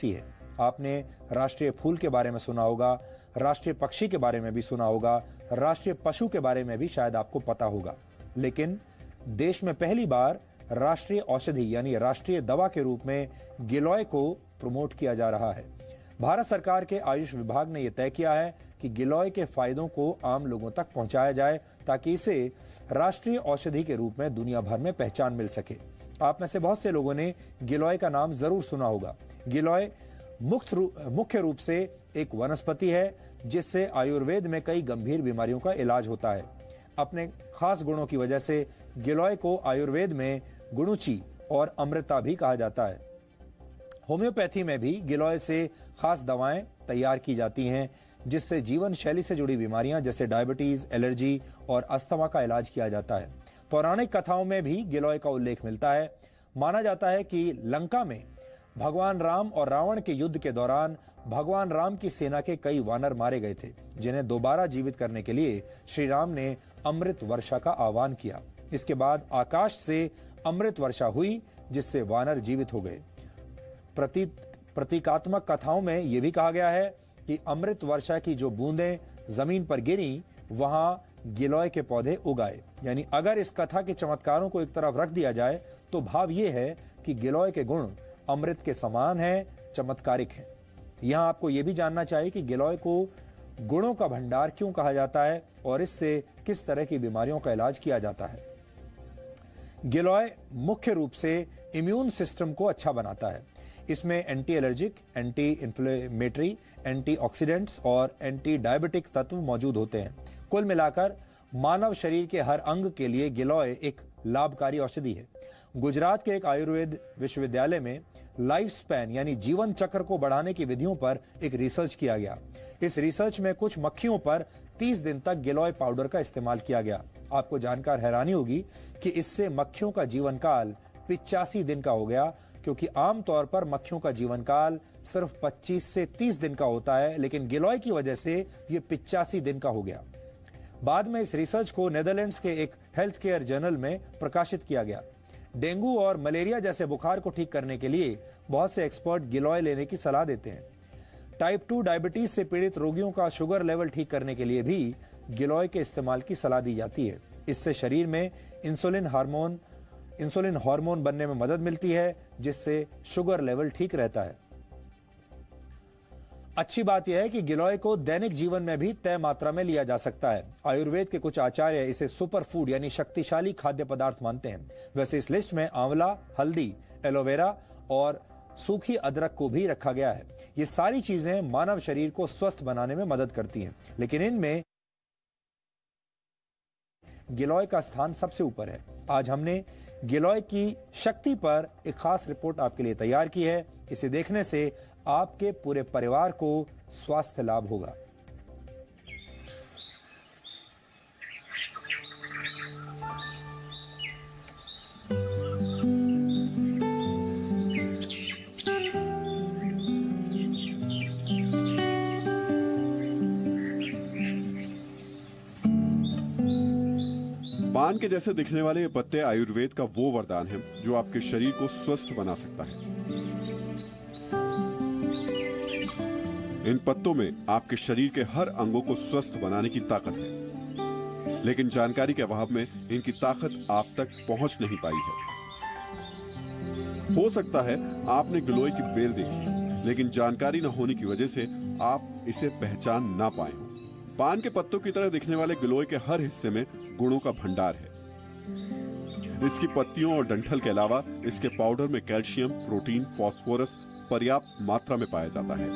है। आपने राष्ट्रीय फूल के बारे में सुना होगा, राष्ट्रीय पक्षी के बारे में भी सुना होगा, राष्ट्रीय पशु के बारे में भी शायद आपको पता होगा। लेकिन देश में पहली बार राष्ट्रीय औषधि यानी राष्ट्रीय दवा के रूप में गिलोय को प्रमोट किया जा रहा है। भारत सरकार के आयुष विभाग ने यह तय किया है कि गिलोय के फायदों को आम लोगों तक पहुंचाया जाए ताकि इसे राष्ट्रीय औषधि के रूप में दुनिया भर में पहचान मिल सके। आप में से बहुत से लोगों ने गिलोय का नाम जरूर सुना होगा। गिलोय मुख्य रूप से एक वनस्पति है जिससे आयुर्वेद में कई गंभीर बीमारियों का इलाज होता है। अपने खास गुणों की वजह से गिलोय को आयुर्वेद में गुणुची और अमृता भी कहा जाता है। होम्योपैथी में भी गिलोय से खास दवाएं तैयार की जाती हैं जिससे जीवन शैली से जुड़ी बीमारियां जैसे डायबिटीज, एलर्जी और अस्थमा का इलाज किया जाता है। पौराणिक कथाओं में भी गिलोय का उल्लेख मिलता है। माना जाता है कि लंका में भगवान राम और रावण के युद्ध के दौरान भगवान राम की सेना के कई वानर मारे गए थे, जिन्हें दोबारा जीवित करने के लिए श्री राम ने अमृत वर्षा का आह्वान किया। इसके बाद आकाश से अमृत वर्षा हुई जिससे वानर जीवित हो गए। प्रतीकात्मक कथाओं में यह भी कहा गया है कि अमृत वर्षा की जो बूंदें जमीन पर गिरी वहां गिलोय के पौधे उगाए। यानी अगर इस कथा के चमत्कारों को एक तरफ रख दिया जाए तो भाव यह है कि गिलोय के गुण अमृत के समान हैं, चमत्कारिक हैं। यहां आपको यह भी जानना चाहिए कि गिलोय को गुणों का भंडार क्यों कहा जाता है और इससे किस तरह की बीमारियों का इलाज किया जाता है। गिलोय मुख्य रूप से इम्यून सिस्टम को अच्छा बनाता है। इसमें anti allergic, anti inflammatory, antioxidants और एंटी डायबिटिक तत्व मौजूद होते हैं। कुल मिलाकर मानव शरीर के हर अंग के लिए गिलोय एक लाभकारी औषधि है। गुजरात के एक आयुर्वेद विश्वविद्यालय में लाइफ स्पैन यानी जीवन चक्र को बढ़ाने की विधियों पर एक रिसर्च किया गया। इस रिसर्च में कुछ मक्खियों पर 30 दिन तक गिलोय पाउडर का इस्तेमाल किया गया। आपको जानकर हैरानी होगी कि इससे मक्खियों का जीवन काल 85 दिन का हो गया, क्योंकि आमतौर पर मक्खियों का जीवन काल सिर्फ 25 से 30 दिन का होता है, लेकिन गिलोय की वजह से यह 85 दिन का हो गया। बाद में इस रिसर्च को नेदरलैंड्स के एक हेल्थ केयर जर्नल में प्रकाशित किया गया। डेंगू और मलेरिया जैसे बुखार को ठीक करने के लिए बहुत से एक्सपर्ट गिलोय लेने की सलाह देते हैं। टाइप 2 डायबिटीज से पीड़ित रोगियों का शुगर लेवल ठीक करने के लिए भी गिलोय के इस्तेमाल की सलाह दी जाती है। इससे शरीर में इंसुलिन हार्मोन बनने में मदद मिलती है, जिससे शुगर लेवल ठीक रहता है। अच्छी बात यह है कि गिलोय को दैनिक जीवन में भी तय मात्रा में लिया जा सकता है। आयुर्वेद के कुछ आचार्य इसे सुपर फूड यानी शक्तिशाली खाद्य पदार्थ मानते हैं। वैसे इस लिस्ट में आंवला, हल्दी, एलोवेरा और सूखी अदरक को भी रखा गया है। ये सारी चीजें मानव शरीर को स्वस्थ बनाने में मदद करती हैं, लेकिन इनमें गिलोय का स्थान सबसे ऊपर है। आज हमने गिलोय की शक्ति पर एक खास रिपोर्ट आपके लिए तैयार की है। इसे देखने से आपके पूरे परिवार को स्वास्थ्य लाभ होगा। पान के जैसे दिखने वाले ये पत्ते आयुर्वेद का वो वरदान है जो आपके शरीर को स्वस्थ बना सकता है। इन पत्तों में आपके शरीर के हर अंगों को स्वस्थ बनाने की ताकत है, लेकिन जानकारी के अभाव में इनकी ताकत आप तक पहुंच नहीं पाई है। हो सकता है आपने गिलोय की बेल देखी, लेकिन जानकारी न होने की वजह से आप इसे पहचान ना पाए हो। पान के पत्तों की तरह दिखने वाले गिलोय के हर हिस्से में गुणों का भंडार है। इसकी पत्तियों और डंठल के अलावा इसके पाउडर में कैल्शियम, प्रोटीन, फास्फोरस पर्याप्त मात्रा में पाया जाता है।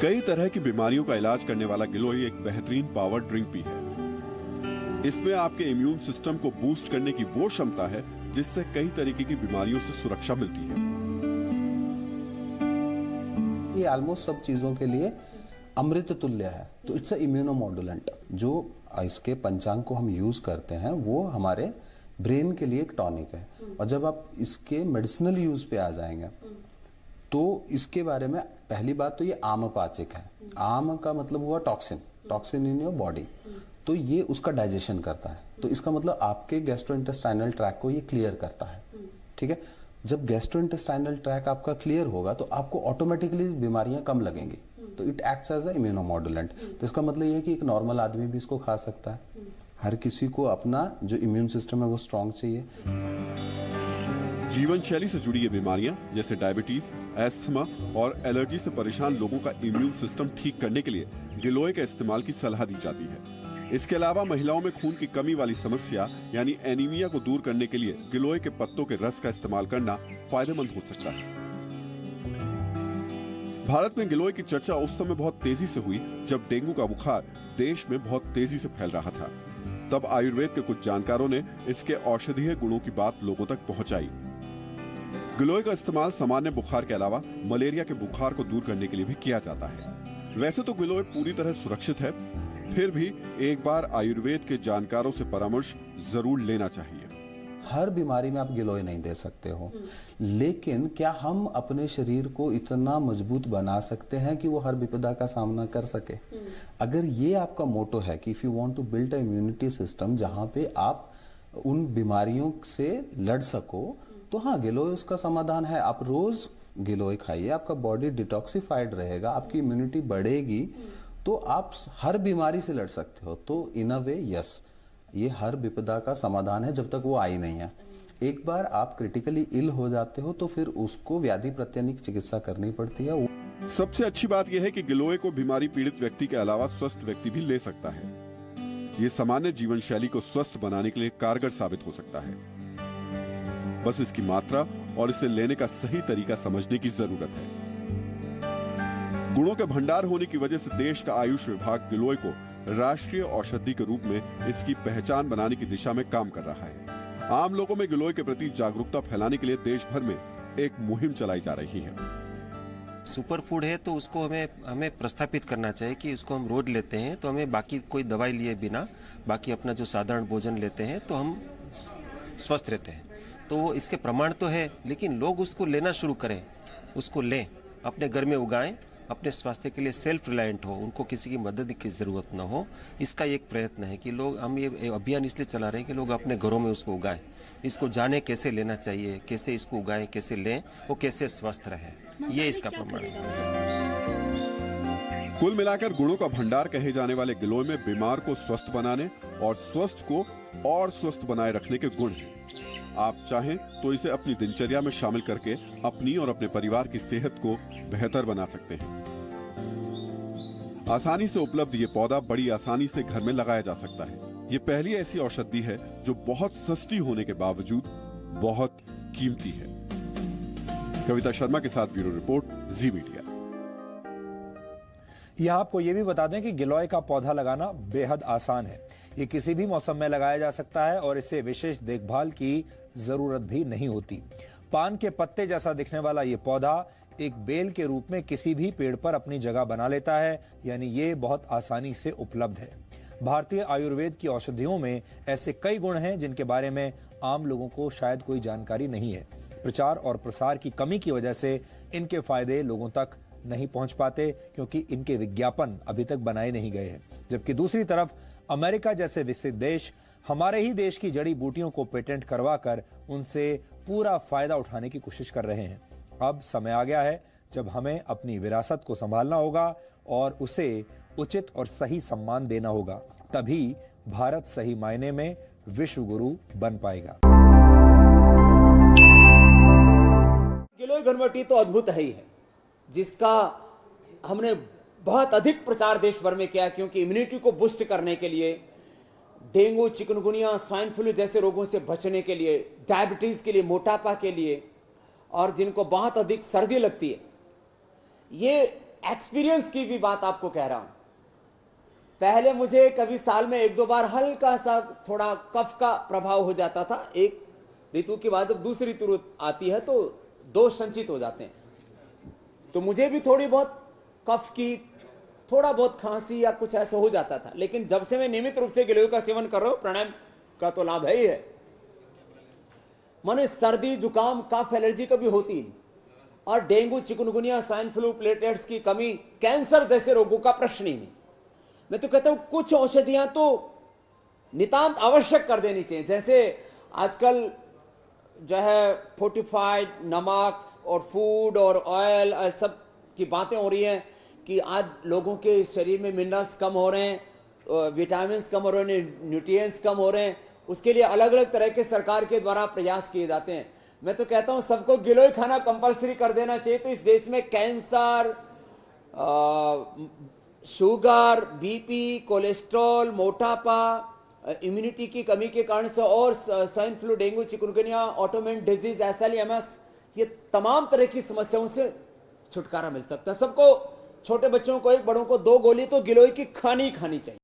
कई तरह की बीमारियों का इलाज करने वाला गिलोय एक बेहतरीन पावर ड्रिंक भी है। इसमें आपके इम्यून सिस्टम को बूस्ट करने की वो क्षमता है जिससे कई तरीके की बीमारियों से सुरक्षा मिलती है। ये ऑलमोस्ट सब चीजों के लिए अमृत तुल्य है। तो इट्स अ इम्यूनोमॉड्यूलेंट। जो इसके पंचांग को हम यूज करते हैं वो हमारे ब्रेन के लिए एक टॉनिक है। और जब आप इसके मेडिसिनल यूज पे आ जाएंगे तो इसके बारे में पहली बात तो ये आमपाचक है। आम का मतलब हुआ टॉक्सिन इन योर बॉडी। तो ये उसका डाइजेशन करता है। तो इसका मतलब आपके गैस्ट्रोइंटेस्टाइनल ट्रैक को ये क्लियर करता है। ठीक है। जब गैस्ट्रोइंटेस्टाइनल ट्रैक आपका क्लियर होगा तो आपको ऑटोमेटिकली बीमारियां कम लगेंगी, तो इट एक्ट्स एज अ इम्यूनोमॉड्यूलेंट। तो इसका मतलब ये है कि एक नॉर्मल आदमी भी इसको खा सकता है। हर किसी को अपना जो इम्यून सिस्टम है वो स्ट्रांग चाहिए। जीवन शैली से जुड़ी ये बीमारियां जैसे डायबिटीज, एस्थमा और एलर्जी से परेशान लोगों का इम्यून सिस्टम ठीक करने के लिए गिलोय के इस्तेमाल की सलाह दी जाती है। इसके अलावा महिलाओं में खून की कमी वाली समस्या यानी एनीमिया को दूर करने के लिए गिलोय के पत्तों के रस का इस्तेमाल करना फायदेमंद हो सकता है। भारत में गिलोय की चर्चा उस समय बहुत तेजी से हुई जब डेंगू का बुखार देश में बहुत तेजी से फैल रहा था। तब आयुर्वेद के कुछ जानकारों ने इसके औषधीय गुणों की बात लोगों तक पहुंचाई। गिलोय का इस्तेमाल सामान्य बुखार के अलावा मलेरिया के बुखार को दूर करने के लिए भी किया जाता है। वैसे तो गिलोय पूरी तरह सुरक्षित है, फिर भी एक बार आयुर्वेद के जानकारों से परामर्श जरूर लेना चाहिए। हर बीमारी में आप गिलोय नहीं दे सकते हो, लेकिन क्या हम अपने शरीर को इतना मजबूत बना सकते हैं कि वो हर विपदा का सामना कर सके? अगर ये आपका मोटो है कि if you want to build a immunity system जहां पे आप उन बीमारियों से लड़ सको, तो हाँ, गिलोय उसका समाधान है। आप रोज गिलोय खाइए, आपका बॉडी डिटॉक्सिफाइड रहेगा, आपकी इम्यूनिटी बढ़ेगी, तो आप हर बीमारी से लड़ सकते हो। तो इन अ वे यस, ये हर विपदा का समाधान है जब तक वो आई नहीं है। एक बार आप क्रिटिकली इल हो जाते हो तो फिर उसको व्याधि प्रत्यानिक चिकित्सा करनी पड़ती है। सबसे अच्छी बात यह है कि गिलोय को बीमारी पीड़ित व्यक्ति के अलावा स्वस्थ व्यक्ति भी ले सकता है। ये सामान्य जीवन शैली को स्वस्थ बनाने के लिए कारगर साबित हो सकता है। बस इसकी मात्रा और इसे लेने का सही तरीका समझने की जरूरत है। गुणों के भंडार होने की वजह से देश का आयुष विभाग गिलोय को राष्ट्रीय औषधि के रूप में इसकी पहचान बनाने की दिशा में काम कर रहा है। आम लोगों में गिलोय के प्रति जागरूकता फैलाने के लिए देश भर में एक मुहिम चलाई जा रही है। सुपर फूड है तो उसको हमें प्रस्थापित करना चाहिए कि उसको हम रोज लेते हैं तो हमें बाकी कोई दवाई लिए बिना, बाकी अपना जो साधारण भोजन लेते हैं तो हम स्वस्थ रहते हैं। तो वो इसके प्रमाण तो है, लेकिन लोग उसको लेना शुरू करें, उसको लें, अपने घर में उगाएं, अपने स्वास्थ्य के लिए सेल्फ रिलायंट हो, उनको किसी की मदद की ज़रूरत ना हो। इसका एक प्रयत्न है कि लोग, हम ये अभियान इसलिए चला रहे हैं कि लोग अपने घरों में उसको उगाएं, इसको जाने कैसे लेना चाहिए, कैसे इसको उगाएं, कैसे लें, वो कैसे स्वस्थ रहें, ये इसका प्रमाण है। कुल मिलाकर गुणों का भंडार कहे जाने वाले गिलोय में बीमार को स्वस्थ बनाने और स्वस्थ को और स्वस्थ बनाए रखने के गुण हैं। आप चाहें तो इसे अपनी दिनचर्या में शामिल करके अपनी और अपने परिवार की सेहत को बेहतर बना सकते हैं। आसानी से उपलब्ध ये पौधा बड़ी आसानी से घर में लगाया जा सकता है। ये पहली ऐसी औषधि है जो बहुत सस्ती होने के बावजूद बहुत कीमती है। कविता शर्मा के साथ ब्यूरो रिपोर्ट, जी मीडिया। यह आपको यह भी बता दें कि गिलोय का पौधा लगाना बेहद आसान है। ये किसी भी मौसम में लगाया जा सकता है और इसे विशेष देखभाल की जरूरत भी नहीं होती। पान के पत्ते जैसा दिखने वाला ये पौधा एक बेल के रूप में किसी भी पेड़ पर अपनी जगह बना लेता है, यानी ये बहुत आसानी से उपलब्ध है। भारतीय आयुर्वेद की औषधियों में ऐसे कई गुण हैं जिनके बारे में आम लोगों को शायद कोई जानकारी नहीं है। प्रचार और प्रसार की कमी की वजह से इनके फायदे लोगों तक नहीं पहुंच पाते, क्योंकि इनके विज्ञापन अभी तक बनाए नहीं गए हैं। जबकि दूसरी तरफ अमेरिका जैसे विकसित देश हमारे ही देश की जड़ी बूटियों को पेटेंट करवाकर उनसे पूरा फायदा उठाने की कोशिश कर रहे हैं। अब समय आ गया है जब हमें अपनी विरासत को संभालना होगा और उसे उचित और सही सम्मान देना होगा, तभी भारत सही मायने में विश्व गुरु बन पाएगा। गिलोय घनवटी तो अद्भुत है ही है, जिसका हमने बहुत अधिक प्रचार देश भर में किया, क्योंकि इम्यूनिटी को बूस्ट करने के लिए, डेंगू, चिकनगुनिया, स्वाइन फ्लू जैसे रोगों से बचने के लिए, डायबिटीज के लिए, मोटापा के लिए, और जिनको बहुत अधिक सर्दी लगती है। ये एक्सपीरियंस की भी बात आपको कह रहा हूं। पहले मुझे कभी साल में 1-2 बार हल्का सा थोड़ा कफ का प्रभाव हो जाता था। एक ऋतु के बाद जब दूसरी ऋतु आती है तो दोष संचित हो जाते हैं, तो मुझे भी थोड़ी बहुत कफ की, थोड़ा बहुत खांसी या कुछ ऐसा हो जाता था। लेकिन जब से मैं नियमित रूप से गिलोय का सेवन कर रहा हूं, प्राणायाम का तो लाभ है ही है। माने सर्दी, जुकाम, कफ, एलर्जी कभी होती नहीं, और dengue, chikungunya, swine flu, platelets की कमी, कैंसर जैसे रोगों का प्रश्न ही नहीं। मैं तो कहता हूं कुछ औषधियां तो नितांत आवश्यक कर देनी चाहिए। जैसे आजकल जो है फोर्टिफाइड नमक और फूड और ऑयल सब की बातें हो रही हैं कि आज लोगों के शरीर में मिनरल्स कम हो रहे हैं, विटामिन कम हो रहे हैं, न्यूट्रिएंट्स कम हो रहे हैं, उसके लिए अलग अलग तरह के सरकार के द्वारा प्रयास किए जाते हैं। मैं तो कहता हूं सबको गिलोय खाना कंपलसरी कर देना चाहिए, तो इस देश में कैंसर, शुगर, बीपी, कोलेस्ट्रॉल, मोटापा, इम्यूनिटी की कमी के कारण से और swine flu, dengue, chikungunya, autoimmune disease, SLEMS, ये तमाम तरह की समस्याओं से छुटकारा मिल सकता है। सबको, छोटे बच्चों को एक, बड़ों को 2 गोली तो गिलोय की खानी चाहिए।